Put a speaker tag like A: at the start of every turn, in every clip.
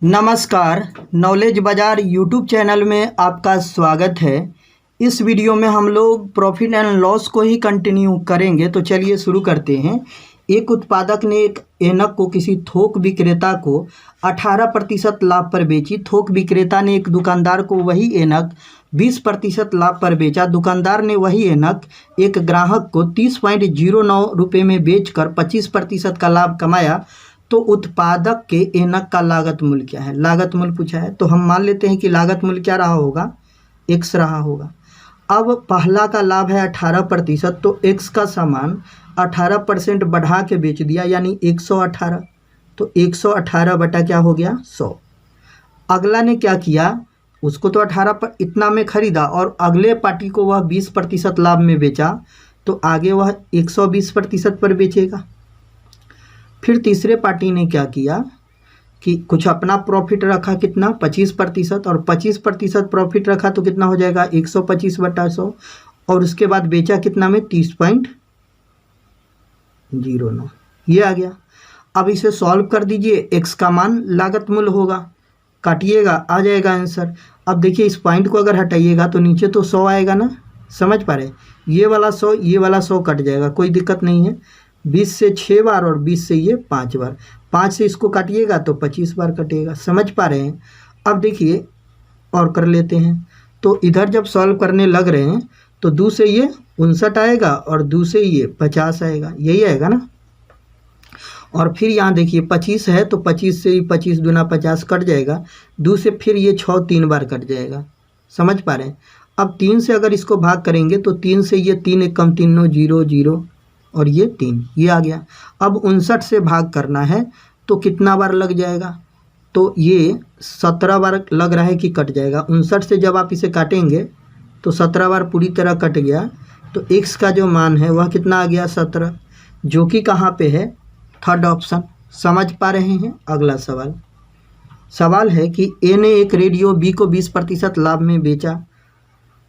A: नमस्कार, नॉलेज बाज़ार YouTube channel में आपका स्वागत है। इस वीडियो में हम लोग प्रॉफिट एंड लॉस को ही कंटिन्यू करेंगे। तो चलिए शुरू करते हैं। एक उत्पादक ने एक ऐनक को किसी थोक विक्रेता को 18% लाभ पर बेची। थोक विक्रेता ने एक दुकानदार को वही ऐनक 20% लाभ पर बेचा। दुकानदार ने वही ऐनक एक ग्राहक को 30.09 रुपये में बेचकर 25% का लाभ कमाया। तो उत्पादक के ऐनक का लागत मूल्य क्या है? लागत मूल्य पूछा है, तो हम मान लेते हैं कि लागत मूल्य क्या रहा होगा, x रहा होगा। अब पहला का लाभ है 18%, तो x का सामान 18% बढ़ा के बेच दिया, यानी 118। तो 118 बटा क्या हो गया, 100। अगला ने क्या किया, उसको तो 18 पर इतना में खरीदा और अगले पार्टी को वह 20% लाभ में बेचा, तो आगे वह 120% पर बेचेगा। फिर तीसरे पार्टी ने क्या किया कि कुछ अपना प्रॉफिट रखा, कितना, 25%, और 25% प्रॉफिट रखा तो कितना हो जाएगा, 125 बटा 100, और उसके बाद बेचा कितना में, 30.09। ये आ गया। अब इसे सॉल्व कर दीजिए, x का मान लागत मूल्य होगा, काटिएगा, आ जाएगा आंसर। अब देखिए इस पॉइंट को अगर हटाइएगा तो नीचे तो 100 आएगा ना, समझ पा रहे, ये वाला 100 ये वाला 100 कट जाएगा, कोई दिक्कत नहीं है। 20 से 6 बार और 20 से ये 5 बार, 5 से इसको काटिएगा तो 25 बार कटेगा, समझ पा रहे हैं। अब देखिए और कर लेते हैं। तो इधर जब सॉल्व करने लग रहे हैं तो 2 से ये 59 आएगा और 2 से ये 50 आएगा, यही आएगा ना। और फिर यहाँ देखिए 25 है तो 25 से 25 दूना 50 कट जाएगा। 2 से फिर ये 6 3 बार कट जाएगा, समझ पा रहे हैं। अब 3 से अगर इसको भाग करेंगे तो 3 से ये 3 एक कम 3 9 0 0 और ये 3, ये आ गया। अब 59 से भाग करना है तो कितना बार लग जाएगा, तो ये 17 बार लग रहा है कि कट जाएगा। 59 से जब आप इसे काटेंगे तो 17 बार पूरी तरह कट गया, तो x का जो मान है वह कितना आ गया, 17, जो कि कहाँ पे है, थर्ड ऑप्शन। समझ पा रहे हैं। अगला सवाल है कि a ने एक रेडियो b को 20% लाभ में बेचा,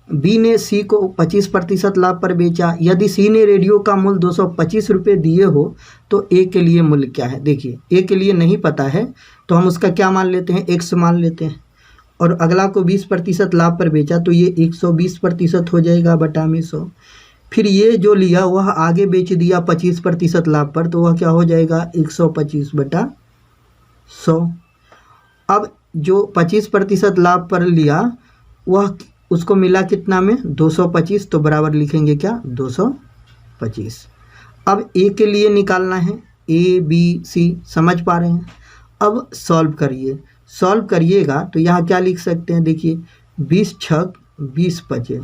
A: बी ने सी को 25% लाभ पर बेचा। यदि सी ने रेडियो का मूल्य 225 रुपये दिए हो तो ए के लिए मूल्य क्या है। देखिए ए के लिए नहीं पता है तो हम उसका क्या मान लेते हैं, x मान लेते हैं, और अगला को 20% लाभ पर बेचा तो ये 120% हो जाएगा बटा में 100। फिर ये जो लिया वह आगे बेच दिया 25% लाभ पर, तो वह क्या हो जाएगा, 125 बटा 100। अब जो 25% लाभ पर लिया वह उसको मिला कितना में, 225, तो बराबर लिखेंगे क्या, 225। अब ए के लिए निकालना है, ए बी सी, समझ पा रहे हैं। अब सॉल्व करिएगा तो यहाँ क्या लिख सकते हैं, देखिए 20 छक 20 पचे,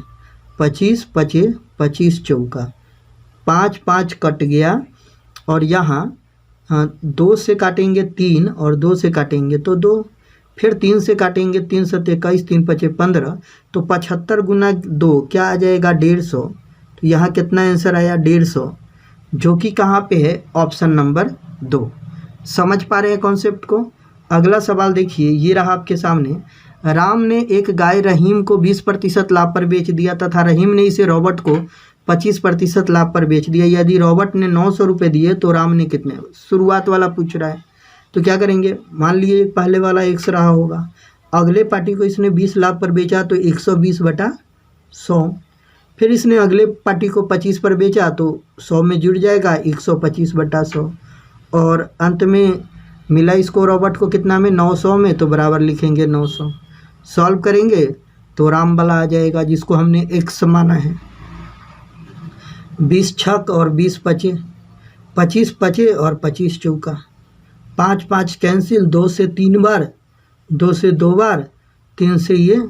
A: 25 पचे 25 चौका, 5 5 कट गया, और यहाँ 2 से काटेंगे 3 और 2 से काटेंगे तो 2, फिर 3 से काटेंगे, 3 7 21, 3 5 15, तो 75 गुना 2 क्या आ जाएगा, 150। तो यहाँ कितना आंसर आया, 150, जो कि कहाँ पे है, ऑप्शन नंबर 2। समझ पा रहे हैं कॉन्सेप्ट को। अगला सवाल देखिए, ये रहा आपके सामने। राम ने एक गाय रहीम को 20% लाभ पर बेच दिया तथा रहीम ने इसे रॉबर्ट को 25% लाभ पर बेच दिया। यदि रॉबर्ट ने 900 रुपये दिए तो राम ने कितने, शुरुआत वाला पूछ रहा है, तो क्या करेंगे, मान लिए पहले वाला x रहा होगा, अगले पार्टी को इसने 20 लाभ पर बेचा तो 120 बटा 100, फिर इसने अगले पार्टी को 25 पर बेचा तो 100 में जुड़ जाएगा 125 बटा 100, और अंत में मिला इसको रॉबर्ट को कितना में, 900 में, तो बराबर लिखेंगे 900। सॉल्व करेंगे तो राम वाला आ जाएगा जिसको हमने x माना है। 20 छक और 20 पचे, 25 पचे और 25 चौका, 5 5 कैंसिल, 2 से 3 बार, 2 से 2 बार, 3 से ये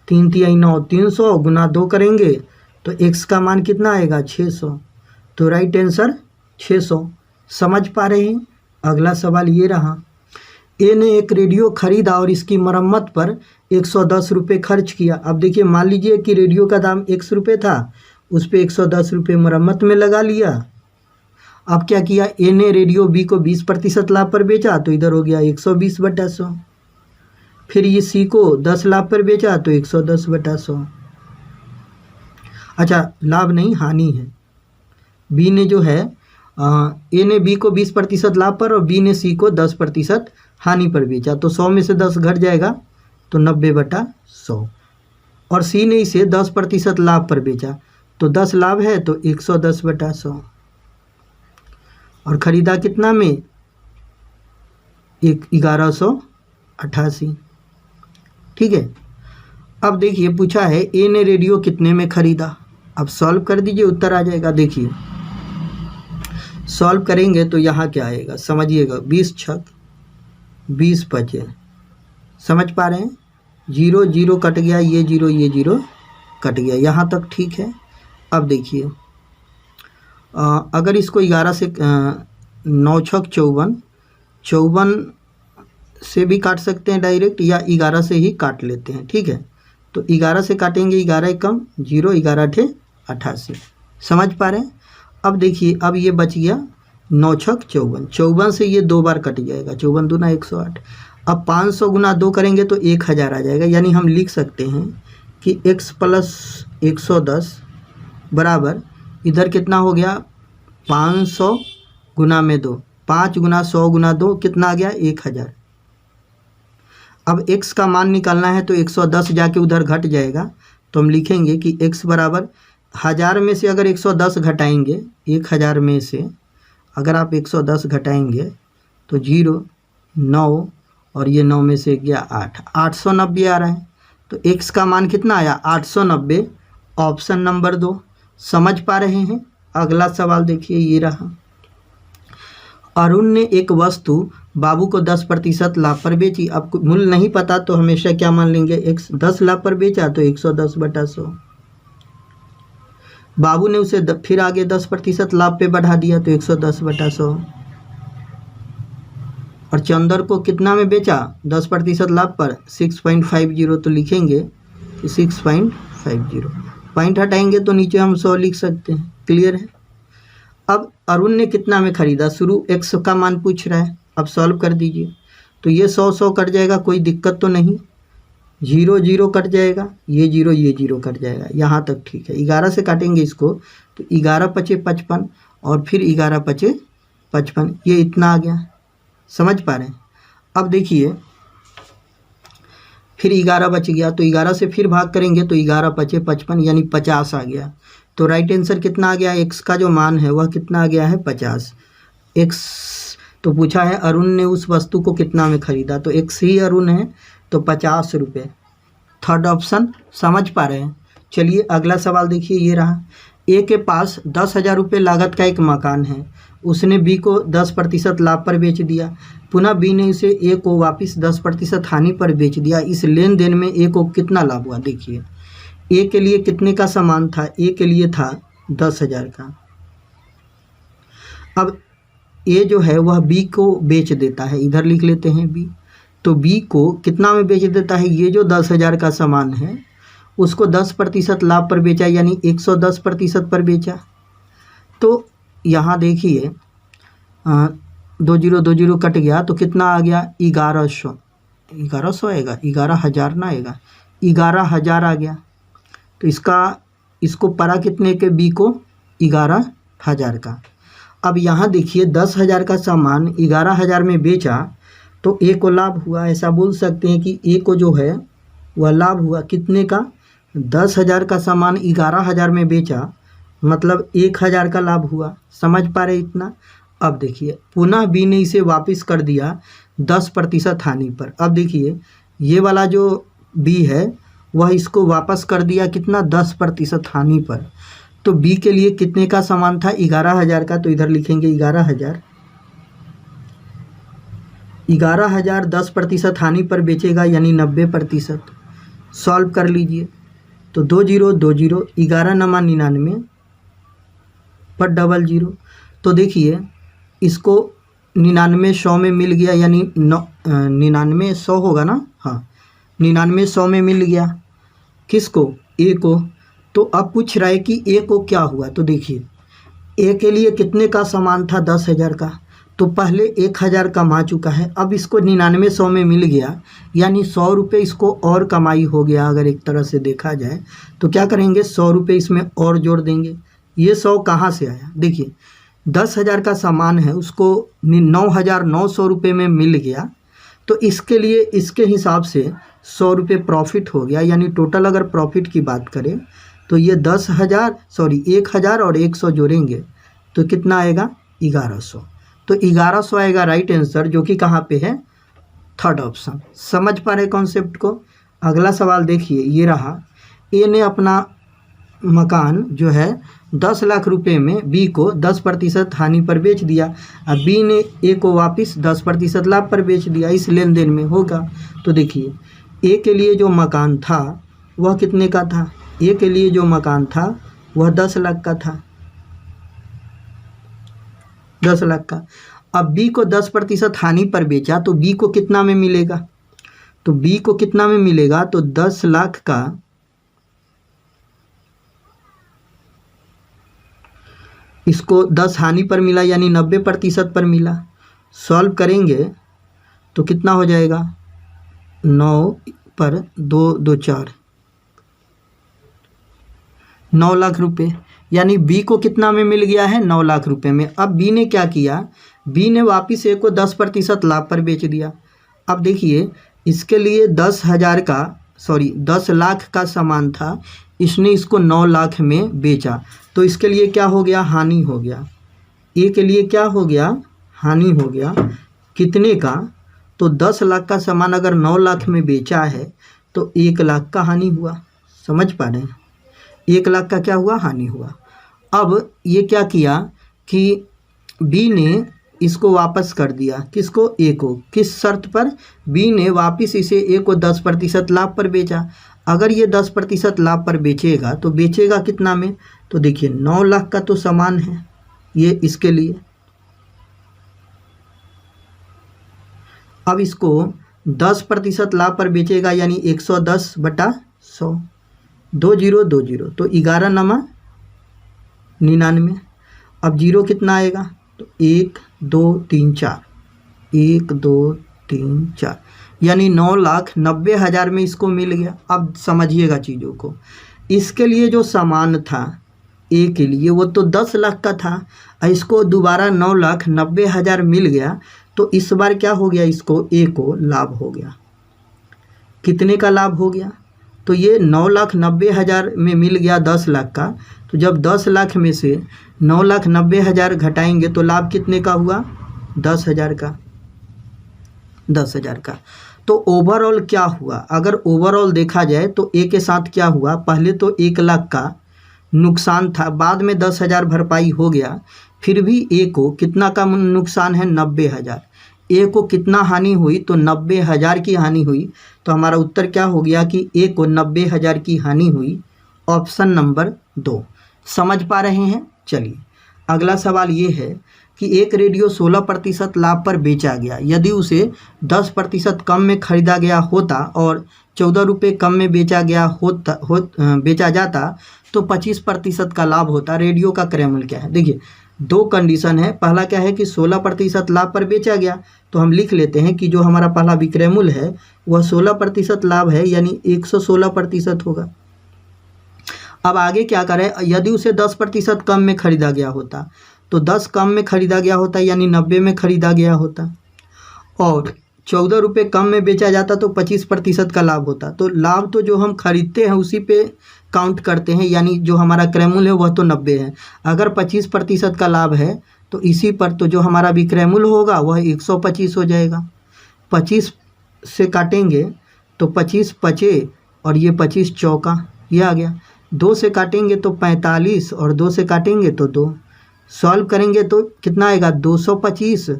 A: 3 3 9, 300 गुना 2 करेंगे तो x का मान कितना आएगा, 600। तो राइट आंसर 600। समझ पा रहे हैं। अगला सवाल ये रहा। ए ने एक रेडियो खरीदा और इसकी मरम्मत पर 110 रुपये खर्च किया। अब देखिए मान लीजिए कि रेडियो का दाम 100 रुपये था, उस पर 110 रुपये मरम्मत में लगा लिया। अब क्या किया, ए ने रेडियो बी को 20% लाभ पर बेचा तो इधर हो गया 120 बटा 100। फिर ये सी को 10 लाभ पर बेचा तो 110 बटा 100। अच्छा, लाभ नहीं हानि है। बी ने जो है ए ने बी को 20% लाभ पर और बी ने सी को 10% हानि पर बेचा, तो 100 में से 10 घट जाएगा तो 90/100। और सी ने इसे 10% लाभ पर बेचा, तो 10 लाभ है तो 110/100। और ख़रीदा कितना में? 1188। ठीक है। अब देखिए पूछा है ए ने रेडियो कितने में ख़रीदा। अब सॉल्व कर दीजिए, उत्तर आ जाएगा। देखिए सॉल्व करेंगे तो यहाँ क्या आएगा समझिएगा। 20 छक 20 बचे, समझ पा रहे हैं? 0 0 कट गया, ये 0 कट गया, यहाँ तक ठीक है। अब देखिए अगर इसको 11 से 9 छक 54, 54 से भी काट सकते हैं डायरेक्ट, या 11 से ही काट लेते हैं। ठीक है, तो 11 से काटेंगे, 11 कम 0, 11 8 88। समझ पा रहे हैं? अब देखिए अब ये बच गया 9 छक 54, 54 से ये 2 बार कट जाएगा, 54 दूना 108। अब 500 गुना 2 करेंगे तो 1000 आ जाएगा। यानी हम लिख सकते हैं कि x + 110 बराबर इधर कितना हो गया 500 गुना में 2, 5 गुना 100 गुना 2 कितना आ गया 1000। अब x का मान निकालना है तो 110 जाके उधर घट जाएगा, तो हम लिखेंगे कि x बराबर 1000 में से अगर 110 घटाएंगे, 1000 में से अगर आप 110 घटाएंगे तो 0 9 और ये 9 में से गया 8, 890 आ रहा है। तो x का मान कितना आया 890, ऑप्शन नंबर 2। समझ पा रहे हैं? अगला सवाल देखिए, ये रहा। अरुण ने एक वस्तु बाबू को 10% लाभ पर बेची। अब मूल्य नहीं पता तो हमेशा क्या मान लेंगे, 10 लाभ पर बेचा तो 110/100। बाबू ने उसे फिर आगे 10% लाभ पे बढ़ा दिया तो 110/100। और चंदर को कितना में बेचा 10% लाभ पर 6.50, तो लिखेंगे कि 6.50। पॉइंट हटाएंगे तो नीचे हम 100 लिख सकते हैं। क्लियर है? अब अरुण ने कितना में ख़रीदा, शुरू x का मान पूछ रहा है। अब सॉल्व कर दीजिए, तो ये 100 कट जाएगा, कोई दिक्कत तो नहीं। 0 0 कट जाएगा, ये 0 कट जाएगा, यहाँ तक ठीक है। 11 से काटेंगे इसको तो 11 पचे 55 और फिर 11 पचे 55, ये इतना आ गया। समझ पा रहे हैं? अब देखिए फिर 11 बच गया, तो 11 से फिर भाग करेंगे तो 11 पचे 55 यानी 50 आ गया। तो राइट आंसर कितना आ गया, x का जो मान है वह कितना आ गया है 50। x तो पूछा है अरुण ने उस वस्तु को कितना में ख़रीदा, तो x ही अरुण है तो 50 रुपये। Third option. समझ पा रहे हैं? चलिए अगला सवाल देखिए, ये रहा। ए के पास 10,000 रुपये लागत का एक मकान है, उसने बी को 10% लाभ पर बेच दिया। पुनः बी ने उसे ए को वापस 10% हानि पर बेच दिया। इस लेन देन में ए को कितना लाभ हुआ? देखिए ए के लिए कितने का सामान था, ए के लिए था 10,000 का। अब ए जो है वह बी को बेच देता है, इधर लिख लेते हैं बी। तो बी को कितना में बेच देता है, ये जो 10,000 का सामान है उसको 10% लाभ पर बेचा, यानी 110% पर बेचा। तो यहाँ देखिए 2 0 कट गया तो कितना आ गया 1100 आएगा, 11,000 ना आएगा, 11,000 आ गया। तो इसको पड़ा कितने के, बी को 11,000 का। अब यहाँ देखिए 10,000 का सामान 11,000 में बेचा तो ए को लाभ हुआ। ऐसा बोल सकते हैं कि ए को जो है वह लाभ हुआ कितने का, 10,000 का सामान 11,000 में बेचा, मतलब 1,000 का लाभ हुआ। समझ पा रहे इतना? अब देखिए पुनः बी ने इसे वापस कर दिया 10% हानि पर। अब देखिए ये वाला जो बी है वह इसको वापस कर दिया कितना, 10% हानि पर। तो बी के लिए कितने का सामान था, 11,000 का, तो इधर लिखेंगे 11,000। 11,000 10% हानि पर बेचेगा यानी 90%। सॉल्व कर लीजिए तो 2 0 2 0, 11 नमा 99 पर 00। तो देखिए इसको 99 100 में मिल गया, यानी 99 100 होगा ना, हाँ 99 100 में मिल गया। किसको, ए को। तो अब पूछ रहा है कि ए को क्या हुआ। तो देखिए ए के लिए कितने का सामान था, 10,000 का, तो पहले 1,000 कमा चुका है। अब इसको 99 100 में मिल गया, यानी 100 रुपये इसको और कमाई हो गया। अगर एक तरह से देखा जाए तो क्या करेंगे, 100 रुपये इसमें और जोड़ देंगे। ये 100 कहाँ से आया, देखिए 10,000 का सामान है, उसको 9,900 रुपये में मिल गया, तो इसके लिए इसके हिसाब से 100 रुपये प्रॉफिट हो गया, यानी टोटल अगर प्रॉफिट की बात करें तो ये 10,000 और 100 जोड़ेंगे तो कितना आएगा 1100। तो 1100 आएगा राइट आंसर, जो कि कहाँ पे है, थर्ड ऑप्शन। समझ पा रहे कॉन्सेप्ट को। अगला सवाल देखिए, ये रहा। ए ने अपना मकान जो है 10 लाख रुपए में बी को 10% हानि पर बेच दिया। अब बी ने ए को वापस 10% लाभ पर बेच दिया। इस लेन देन में होगा। तो देखिए ए के लिए जो मकान था वह कितने का था, ए के लिए जो मकान था वह 10 लाख का था, 10 लाख का। अब बी को 10% हानि पर बेचा तो बी को कितना में मिलेगा, तो बी को कितना में मिलेगा, तो 10 लाख का इसको 10 हानि पर मिला यानी 90% पर मिला। सॉल्व करेंगे तो कितना हो जाएगा, 9 पर 2 2 4, 9 लाख रुपए, यानी बी को कितना में मिल गया है, 9 लाख रुपए में। अब बी ने क्या किया, बी ने वापस ए को 10% लाभ पर बेच दिया। अब देखिए इसके लिए 10 लाख का सामान था, इसने इसको 9 लाख में बेचा तो इसके लिए क्या हो गया, हानि हो गया। ए के लिए क्या हो गया, हानि हो गया। कितने का, तो 10 लाख का सामान अगर 9 लाख में बेचा है तो 1 लाख का हानि हुआ। समझ पा रहे हैं, 1 लाख का क्या हुआ, हानि हुआ। अब ये क्या किया कि बी ने इसको वापस कर दिया, किसको, ए को। किस शर्त पर, बी ने वापस इसे ए को 10% लाभ पर बेचा। अगर ये 10% लाभ पर बेचेगा तो बेचेगा कितना में, तो देखिए 9 लाख का तो सामान है ये इसके लिए। अब इसको 10% लाभ पर बेचेगा यानी 110/100, 2020 तो 11 नमा 99। अब जीरो कितना आएगा, तो 1 2 3 4, 1 2 3 4, यानी 9,90,000 में इसको मिल गया। अब समझिएगा चीज़ों को। इसके लिए जो सामान था ए के लिए वो तो 10 लाख का था, इसको दोबारा 9,90,000 मिल गया तो इस बार क्या हो गया, इसको ए को लाभ हो गया। कितने का लाभ हो गया, तो ये 9,90,000 में मिल गया 10 लाख का। तो जब 10 लाख में से 9,90,000 घटाएंगे तो लाभ कितने का हुआ, 10,000 का, 10,000 का। तो ओवरऑल क्या हुआ, अगर ओवरऑल देखा जाए तो ए के साथ क्या हुआ, पहले तो 1 लाख का नुकसान था, बाद में 10,000 भरपाई हो गया, फिर भी ए को कितना का नुकसान है, 90,000। ए को कितना हानि हुई, तो 90,000 की हानि हुई। तो हमारा उत्तर क्या हो गया कि ए को 90,000 की हानि हुई, ऑप्शन नंबर 2। समझ पा रहे हैं। चलिए अगला सवाल ये है कि एक रेडियो 16% लाभ पर बेचा गया। यदि उसे 10% कम में खरीदा गया होता और 14 रुपये कम में बेचा जाता तो 25% का लाभ होता। रेडियो का क्रय मूल्य क्या है। देखिए दो कंडीशन है। पहला क्या है कि 16% लाभ पर बेचा गया, तो हम लिख लेते हैं कि जो हमारा पहला विक्रय मूल्य है वह 16% लाभ है, यानी 116% होगा। अब आगे क्या करें, यदि उसे 10% कम में खरीदा गया होता तो 10 कम में खरीदा गया होता यानी 90 में खरीदा गया होता, और 14 रुपये कम में बेचा जाता तो 25% का लाभ होता। तो लाभ तो जो हम खरीदते हैं उसी पे काउंट करते हैं, यानी जो हमारा क्रय मूल्य है वह तो 90 है। अगर 25% का लाभ है तो इसी पर तो जो हमारा विक्रय मूल्य होगा वह 125 हो जाएगा। 25 से काटेंगे तो 25 बचे और ये 25 चौका ये आ गया। 2 से काटेंगे तो 45 और 2 से काटेंगे तो 2। सॉल्व करेंगे तो कितना आएगा, 225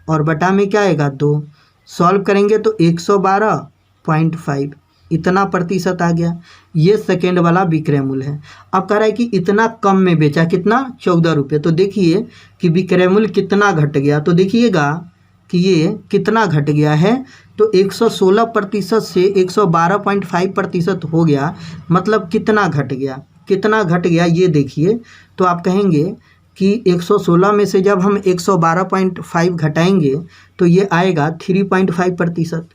A: और बटा में क्या आएगा, 2। सॉल्व करेंगे तो 112.5 इतना प्रतिशत आ गया। ये सेकेंड वाला विक्रय मूल्य है। अब कह रहा है कि इतना कम में बेचा, कितना, 14 रुपये। तो देखिए कि विक्रय मूल्य कितना घट गया, तो देखिएगा कि ये कितना घट गया है, तो 116% से 112.5% हो गया। मतलब कितना घट गया, कितना घट गया ये देखिए। तो आप कहेंगे कि 116 में से जब हम 112.5 घटाएंगे तो ये आएगा 3.5%।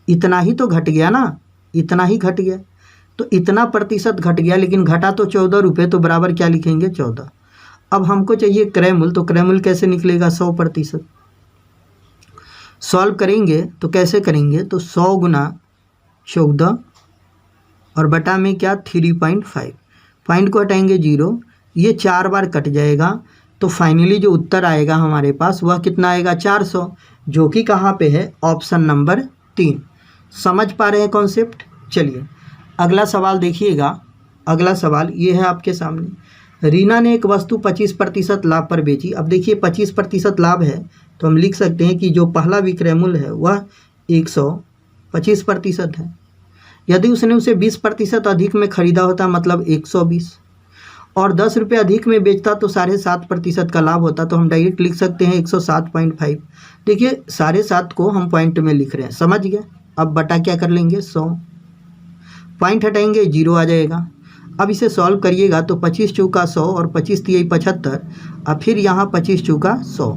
A: इतना ही तो घट गया ना, इतना ही घट गया। तो इतना प्रतिशत घट गया, लेकिन घटा तो 14 रुपये, तो बराबर क्या लिखेंगे, 14। अब हमको चाहिए क्रय मूल्य, तो क्रय मूल्य कैसे निकलेगा, 100%। सॉल्व करेंगे तो कैसे करेंगे, तो 100 गुना 14 और बटा में क्या 3.5, पॉइंट को हटाएंगे 0, ये 4 बार कट जाएगा। तो फाइनली जो उत्तर आएगा हमारे पास वह कितना आएगा 400, जो कि कहाँ पे है, ऑप्शन नंबर 3। समझ पा रहे हैं कॉन्सेप्ट। चलिए अगला सवाल देखिएगा। अगला सवाल ये है आपके सामने। रीना ने एक वस्तु 25% लाभ पर बेची। अब देखिए 25% लाभ है तो हम लिख सकते हैं कि जो पहला विक्रय मूल्य है वह 125% है। यदि उसने उसे 20% अधिक में खरीदा होता मतलब 120, और 10 रुपये अधिक में बेचता तो 7.5% का लाभ होता। तो हम डायरेक्ट लिख सकते हैं 107.5। देखिए 7.5 को हम पॉइंट में लिख रहे हैं, समझ गए। अब बटा क्या कर लेंगे 100, पॉइंट हटाएंगे 0 आ जाएगा। अब इसे सॉल्व करिएगा तो 25 चौका 100 और 25 तिहाई 75, और फिर यहाँ 25 चौका 100,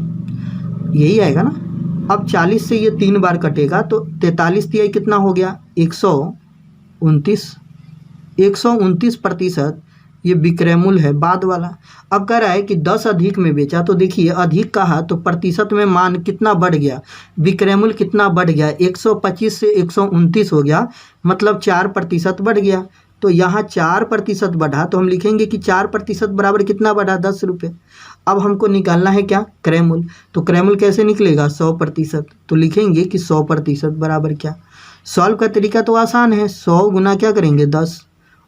A: यही आएगा ना। अब 40 से ये 3 बार कटेगा तो 43 तिहाई कितना हो गया 129, 129% ये विक्रय मूल्य है बाद वाला। अब कह रहा है कि 10 अधिक में बेचा, तो देखिए अधिक कहा तो प्रतिशत में मान कितना बढ़ गया, विक्रय मूल्य कितना बढ़ गया, 125 से 129 हो गया, मतलब 4% बढ़ गया। तो यहाँ 4% बढ़ा तो हम लिखेंगे कि 4% बराबर कितना बढ़ा 10 रुपये। अब हमको निकालना है क्या क्रय मूल्य, तो क्रय मूल्य कैसे निकलेगा 100%, तो लिखेंगे कि 100% बराबर क्या। सॉल्व का तरीका तो आसान है, 100 गुना क्या करेंगे 10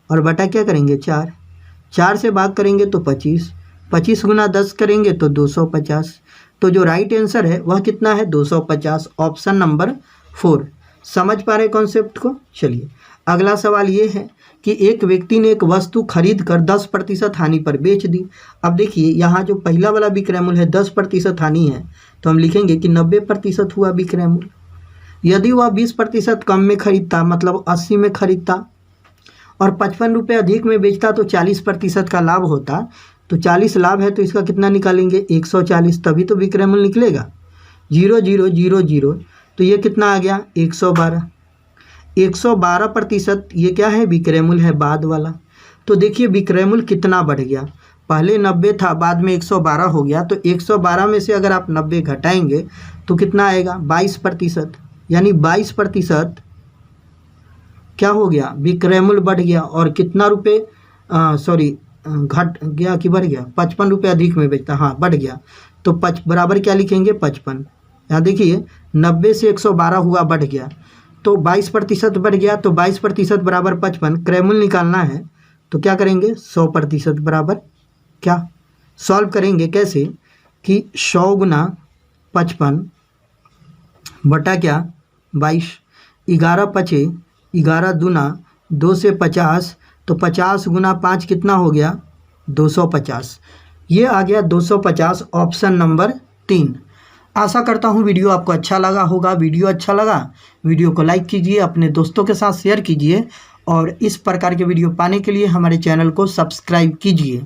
A: और बटा क्या करेंगे 4, 4 से भाग करेंगे तो 25, 25 गुना 10 करेंगे तो 250। तो जो राइट आंसर है वह कितना है 250, ऑप्शन नंबर 4। समझ पा रहे कॉन्सेप्ट को। चलिए अगला सवाल ये है कि एक व्यक्ति ने एक वस्तु खरीद कर 10% हानि पर बेच दी। अब देखिए यहाँ जो पहला वाला विक्रय मूल्य है 10% हानि है, तो हम लिखेंगे कि 90% हुआ विक्रय मूल्य। यदि वह 20% कम में खरीदता मतलब 80 में खरीदता और 55 रुपये अधिक में बेचता तो 40% का लाभ होता। तो 40 लाभ है तो इसका कितना निकालेंगे 140, तभी तो विक्रय मूल्य निकलेगा। 0000, तो ये कितना आ गया 112, 112% ये क्या है विक्रय मूल्य है बाद वाला। तो देखिए विक्रय मूल्य कितना बढ़ गया, पहले 90 था बाद में 112 हो गया। तो 112 में से अगर आप 90 घटाएंगे तो कितना आएगा 22%, यानी 22% क्या हो गया विक्रय मूल्य बढ़ गया। और कितना रुपये घट गया कि बढ़ गया, 55 रुपये अधिक में बेचता, हाँ बढ़ गया। तो बराबर क्या लिखेंगे 55। यहाँ देखिए 90 से 112 हुआ बढ़ गया, तो 22% बढ़ गया। तो 22% बराबर 55, क्रय मूल्य निकालना है तो क्या करेंगे 100% बराबर क्या। सॉल्व करेंगे कैसे कि 100 गुना 55 बटा क्या 22, 11 पचे 11 दूना 2 से 50, तो 50 गुना 5 कितना हो गया 250, ये आ गया 250, ऑप्शन नंबर 3। आशा करता हूँ वीडियो आपको अच्छा लगा होगा। वीडियो अच्छा लगा वीडियो को लाइक कीजिए, अपने दोस्तों के साथ शेयर कीजिए और इस प्रकार के वीडियो पाने के लिए हमारे चैनल को सब्सक्राइब कीजिए।